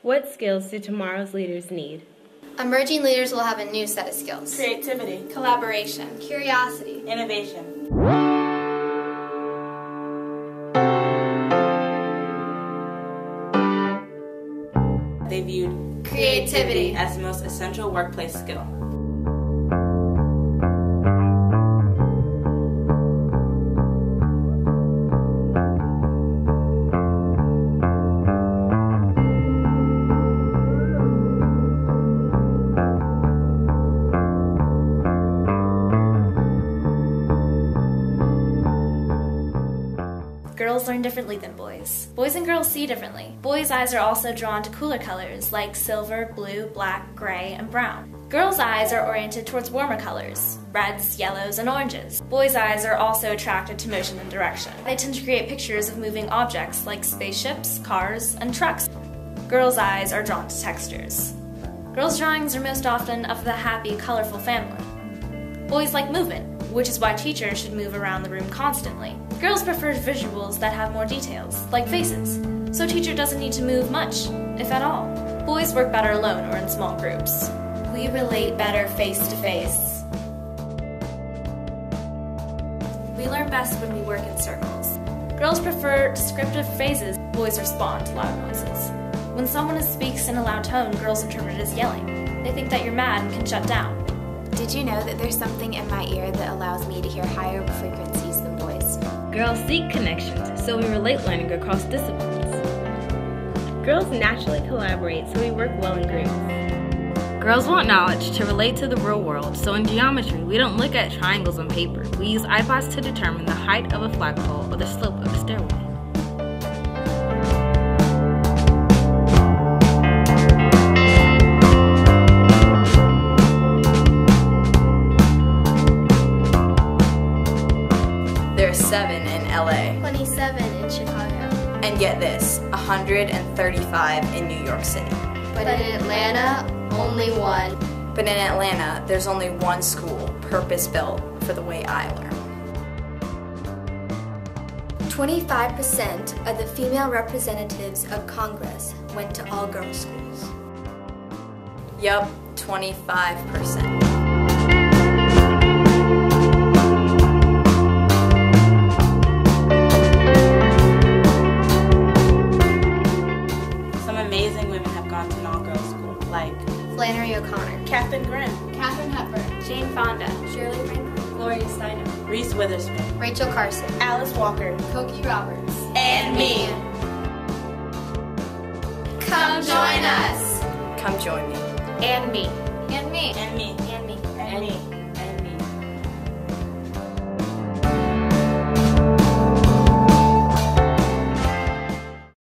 What skills do tomorrow's leaders need? Emerging leaders will have a new set of skills. Creativity, Collaboration, curiosity, innovation. They viewed creativity as the most essential workplace skill. Girls learn differently than boys. Boys and girls see differently. Boys' eyes are also drawn to cooler colors like silver, blue, black, gray, and brown. Girls' eyes are oriented towards warmer colors, reds, yellows, and oranges. Boys' eyes are also attracted to motion and direction. They tend to create pictures of moving objects like spaceships, cars, and trucks. Girls' eyes are drawn to textures. Girls' drawings are most often of the happy, colorful family. Boys like movement, which is why teachers should move around the room constantly. Girls prefer visuals that have more details, like faces, so a teacher doesn't need to move much, if at all. Boys work better alone or in small groups. We relate better face to face. We learn best when we work in circles. Girls prefer descriptive phrases, boys respond to loud noises. When someone speaks in a loud tone, girls interpret it as yelling. They think that you're mad and can shut down. Did you know that there's something in my ear that allows me to hear higher frequencies than boys? Girls seek connections, so we relate learning across disciplines. Girls naturally collaborate, so we work well in groups. Girls want knowledge to relate to the real world, so in geometry, we don't look at triangles on paper. We use iPods to determine the height of a flagpole or the slope of a stairway. There's 7 in LA. 27 in Chicago. And get this, 135 in New York City. But in Atlanta, only one. But in Atlanta, there's only one school purpose-built for the way I learn. 25% of the female representatives of Congress went to all-girls schools. Yup, 25%. Amazing women have gone to an all-girls school, like Flannery O'Connor, Katharine Graham, Katharine Hepburn, Jane Fonda, Shirley Franklin, Gloria Steinem, Reese Witherspoon, Rachel Carson, Alice Walker, Cokie Roberts, and me. Come join us. Come join me. and me. And me. And me. And me. And me.